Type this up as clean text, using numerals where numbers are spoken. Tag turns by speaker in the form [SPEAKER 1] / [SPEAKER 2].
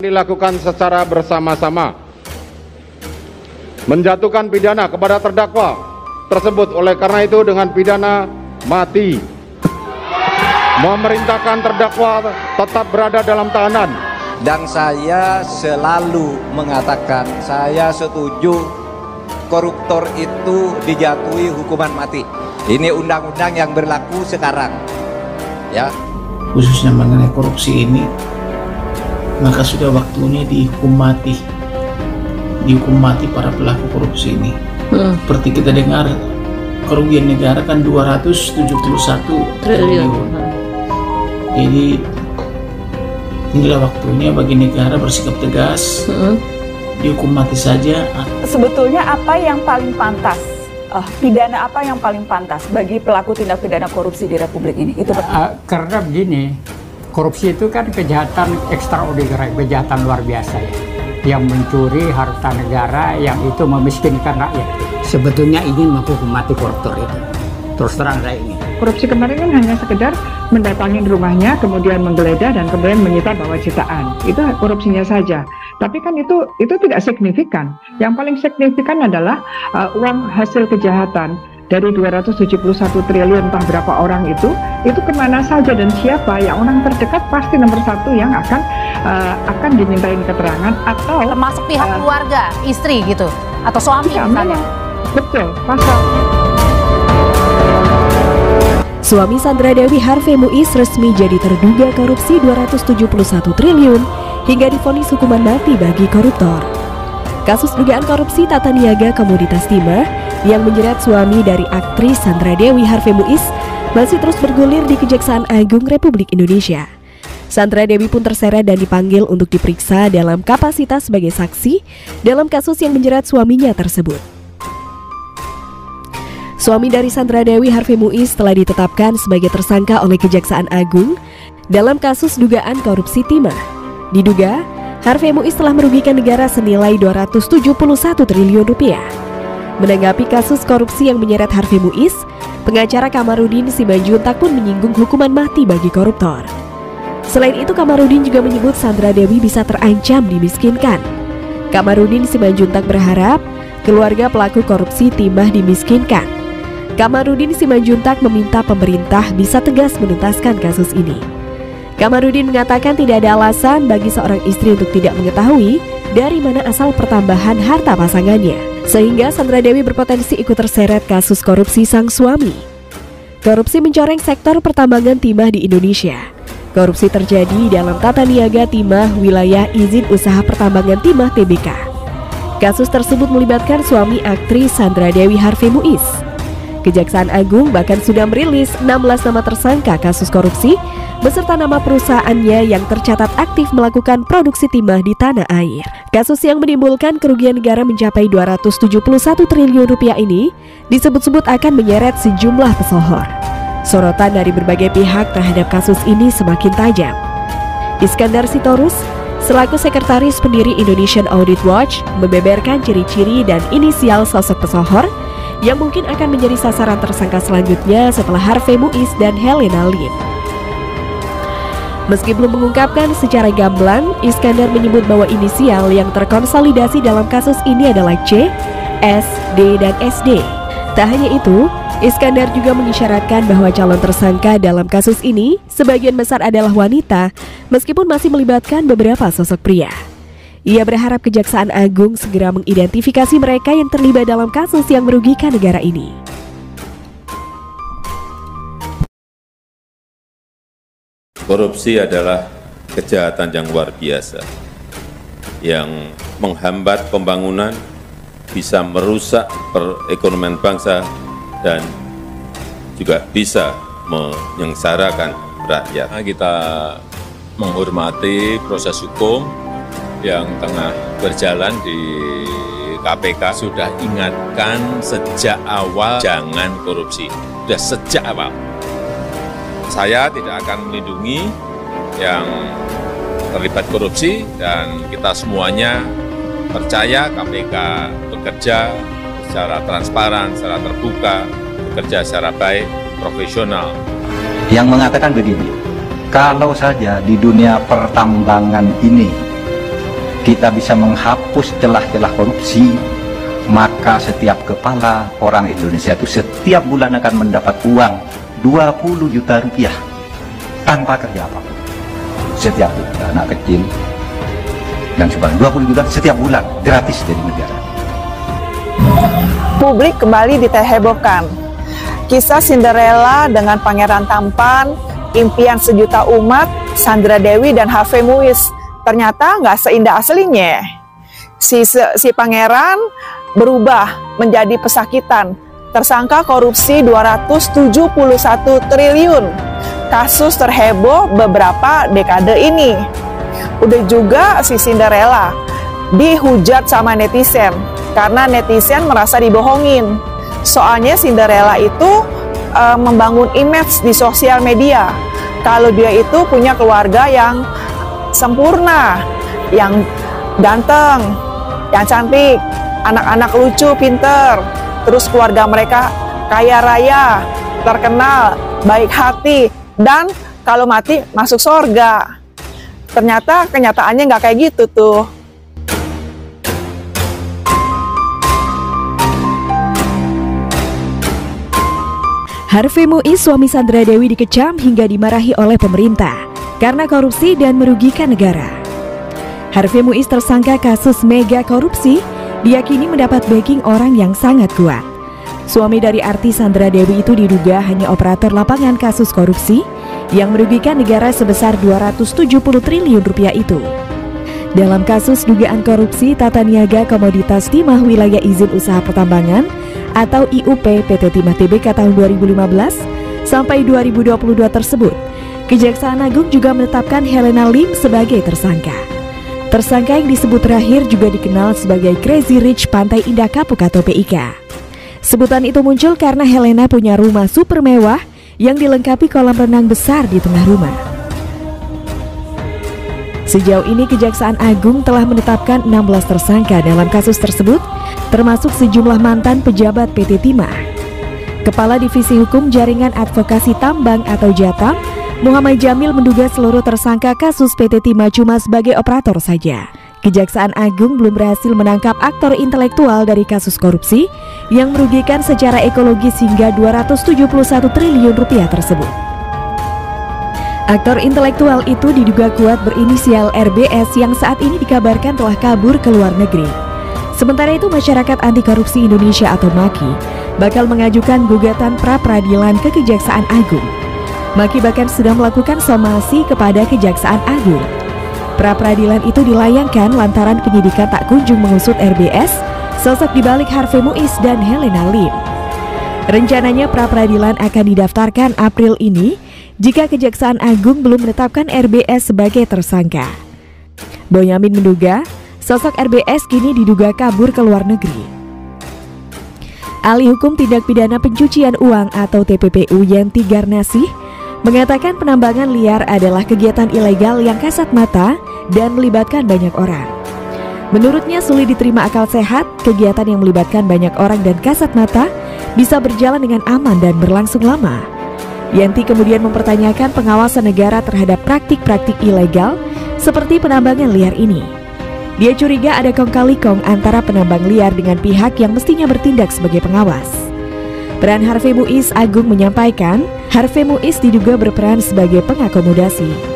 [SPEAKER 1] dilakukan secara bersama-sama. Menjatuhkan pidana kepada terdakwa tersebut oleh karena itu dengan pidana mati. Memerintahkan terdakwa tetap berada dalam tahanan.
[SPEAKER 2] Dan saya selalu mengatakan saya setuju koruptor itu dijatuhi hukuman mati. Ini undang-undang yang berlaku sekarang, ya.
[SPEAKER 3] Khususnya mengenai korupsi ini, maka sudah waktunya dihukum mati para pelaku korupsi ini. Seperti kita dengar kerugian negara kan 271 triliun. Jadi inilah waktunya bagi negara bersikap tegas, dihukum mati saja.
[SPEAKER 4] Sebetulnya apa yang paling pantas? Pidana apa yang paling pantas bagi pelaku tindak pidana korupsi di Republik ini? Itu
[SPEAKER 5] karena begini, korupsi itu kan kejahatan ekstraordinari, kejahatan luar biasa ya. Yang mencuri harta negara, yang itu memiskinkan rakyat. Sebetulnya ingin menghukum mati koruptor itu. Terus terang saya ini.
[SPEAKER 6] Korupsi kemarin kan hanya sekedar mendatangi rumahnya, kemudian menggeledah dan kemudian menyita bawa citaan. Itu korupsinya saja. Tapi kan itu tidak signifikan. Yang paling signifikan adalah uang hasil kejahatan dari 271 triliun entah berapa orang itu kemana saja dan siapa. Yang orang terdekat pasti nomor satu yang akan dimintain keterangan, atau
[SPEAKER 7] termasuk pihak keluarga, istri gitu, atau suami misalnya.
[SPEAKER 6] Betul, pasal.
[SPEAKER 8] Suami Sandra Dewi Harvey Muiz resmi jadi terduga korupsi 271 triliun hingga divonis hukuman mati bagi koruptor. Kasus dugaan korupsi tata niaga komoditas timah yang menjerat suami dari aktris Sandra Dewi Harvey Muiz masih terus bergulir di Kejaksaan Agung Republik Indonesia. Sandra Dewi pun terseret dan dipanggil untuk diperiksa dalam kapasitas sebagai saksi dalam kasus yang menjerat suaminya tersebut. Suami dari Sandra Dewi Harvey Muiz telah ditetapkan sebagai tersangka oleh Kejaksaan Agung dalam kasus dugaan korupsi timah. Diduga, Harvey Muiz telah merugikan negara senilai 271 triliun rupiah. Menanggapi kasus korupsi yang menyeret Harvey Muiz, pengacara Kamarudin Simanjuntak pun menyinggung hukuman mati bagi koruptor. Selain itu, Kamarudin juga menyebut Sandra Dewi bisa terancam dimiskinkan. Kamarudin Simanjuntak berharap keluarga pelaku korupsi timah dimiskinkan. Kamarudin Simanjuntak meminta pemerintah bisa tegas menuntaskan kasus ini. Kamarudin mengatakan tidak ada alasan bagi seorang istri untuk tidak mengetahui dari mana asal pertambahan harta pasangannya, sehingga Sandra Dewi berpotensi ikut terseret kasus korupsi sang suami. Korupsi mencoreng sektor pertambangan timah di Indonesia. Korupsi terjadi dalam tata niaga timah wilayah izin usaha pertambangan timah TBK. Kasus tersebut melibatkan suami aktris Sandra Dewi Harvey Muiz. Kejaksaan Agung bahkan sudah merilis 16 nama tersangka kasus korupsi beserta nama perusahaannya yang tercatat aktif melakukan produksi timah di tanah air. Kasus yang menimbulkan kerugian negara mencapai 271 triliun rupiah ini disebut-sebut akan menyeret sejumlah pesohor. Sorotan dari berbagai pihak terhadap kasus ini semakin tajam. Iskandar Sitorus, selaku sekretaris pendiri Indonesian Audit Watch, membeberkan ciri-ciri dan inisial sosok pesohor yang mungkin akan menjadi sasaran tersangka selanjutnya setelah Harvey Muiz dan Helena Lim. Meski belum mengungkapkan secara gamblang, Iskandar menyebut bahwa inisial yang terkonsolidasi dalam kasus ini adalah C, S, D, dan SD. Tak hanya itu, Iskandar juga mengisyaratkan bahwa calon tersangka dalam kasus ini sebagian besar adalah wanita, meskipun masih melibatkan beberapa sosok pria. Ia berharap Kejaksaan Agung segera mengidentifikasi mereka yang terlibat dalam kasus yang merugikan negara ini.
[SPEAKER 9] Korupsi adalah kejahatan yang luar biasa, yang menghambat pembangunan, bisa merusak perekonomian bangsa, dan juga bisa menyengsarakan rakyat.
[SPEAKER 10] Kita menghormati proses hukum yang tengah berjalan di KPK. Sudah ingatkan sejak awal jangan korupsi, sudah sejak awal. Saya tidak akan melindungi yang terlibat korupsi, dan kita semuanya percaya KPK bekerja secara transparan, secara terbuka, bekerja secara baik, profesional.
[SPEAKER 2] Yang mengatakan begini, kalau saja di dunia pertambangan ini kita bisa menghapus celah-celah korupsi, maka setiap kepala orang Indonesia itu setiap bulan akan mendapat uang 20 juta rupiah tanpa kerja apapun. Setiap anak kecil dan sebagainya, 20 juta setiap bulan gratis dari negara.
[SPEAKER 11] Publik kembali dihebohkan. Kisah Cinderella dengan pangeran tampan, impian sejuta umat, Sandra Dewi dan Harvey Muiz ternyata nggak seindah aslinya. Si pangeran berubah menjadi pesakitan, tersangka korupsi 271 triliun. Kasus terheboh beberapa dekade ini. Udah juga si Cinderella dihujat sama netizen karena netizen merasa dibohongin. Soalnya Cinderella itu membangun image di sosial media kalau dia itu punya keluarga yang sempurna, yang ganteng, yang cantik, anak-anak lucu, pinter, terus keluarga mereka kaya raya, terkenal, baik hati, dan kalau mati masuk surga. Ternyata kenyataannya nggak kayak gitu tuh.
[SPEAKER 8] Harvey Muiz, suami Sandra Dewi, dikecam hingga dimarahi oleh pemerintah karena korupsi dan merugikan negara. Harvey Muiz, tersangka kasus mega korupsi, diyakini mendapat backing orang yang sangat kuat. Suami dari artis Sandra Dewi itu diduga hanya operator lapangan kasus korupsi yang merugikan negara sebesar 270 triliun rupiah itu. Dalam kasus dugaan korupsi tata niaga komoditas timah wilayah izin usaha pertambangan atau IUP PT Timah Tbk tahun 2015 sampai 2022 tersebut, Kejaksaan Agung juga menetapkan Helena Lim sebagai tersangka. Tersangka yang disebut terakhir juga dikenal sebagai Crazy Rich Pantai Indah Kapuk atau PIK. Sebutan itu muncul karena Helena punya rumah super mewah yang dilengkapi kolam renang besar di tengah rumah. Sejauh ini Kejaksaan Agung telah menetapkan 16 tersangka dalam kasus tersebut, termasuk sejumlah mantan pejabat PT Timah. Kepala Divisi Hukum Jaringan Advokasi Tambang atau Jatam, Muhammad Jamil, menduga seluruh tersangka kasus PT Timah cuma sebagai operator saja. Kejaksaan Agung belum berhasil menangkap aktor intelektual dari kasus korupsi yang merugikan secara ekologis hingga 271 triliun rupiah tersebut. Aktor intelektual itu diduga kuat berinisial RBS yang saat ini dikabarkan telah kabur ke luar negeri. Sementara itu, Masyarakat Anti Korupsi Indonesia atau MAKI bakal mengajukan gugatan pra-peradilan ke Kejaksaan Agung. MAKI bahkan sudah melakukan somasi kepada Kejaksaan Agung. Pra-peradilan itu dilayangkan lantaran penyidikan tak kunjung mengusut RBS, sosok dibalik Harvey Muiz dan Helena Lim. Rencananya pra-peradilan akan didaftarkan April ini jika Kejaksaan Agung belum menetapkan RBS sebagai tersangka. Boyamin menduga sosok RBS kini diduga kabur ke luar negeri. Ahli Hukum Tindak Pidana Pencucian Uang atau TPPU Yenti Garnasih mengatakan penambangan liar adalah kegiatan ilegal yang kasat mata dan melibatkan banyak orang. Menurutnya sulit diterima akal sehat, kegiatan yang melibatkan banyak orang dan kasat mata bisa berjalan dengan aman dan berlangsung lama. Yenti kemudian mempertanyakan pengawasan negara terhadap praktik-praktik ilegal seperti penambangan liar ini. Dia curiga ada kong-kali-kong antara penambang liar dengan pihak yang mestinya bertindak sebagai pengawas. Peran Harvey Muiz, Agung menyampaikan, Harvey Muiz diduga berperan sebagai pengakomodasi.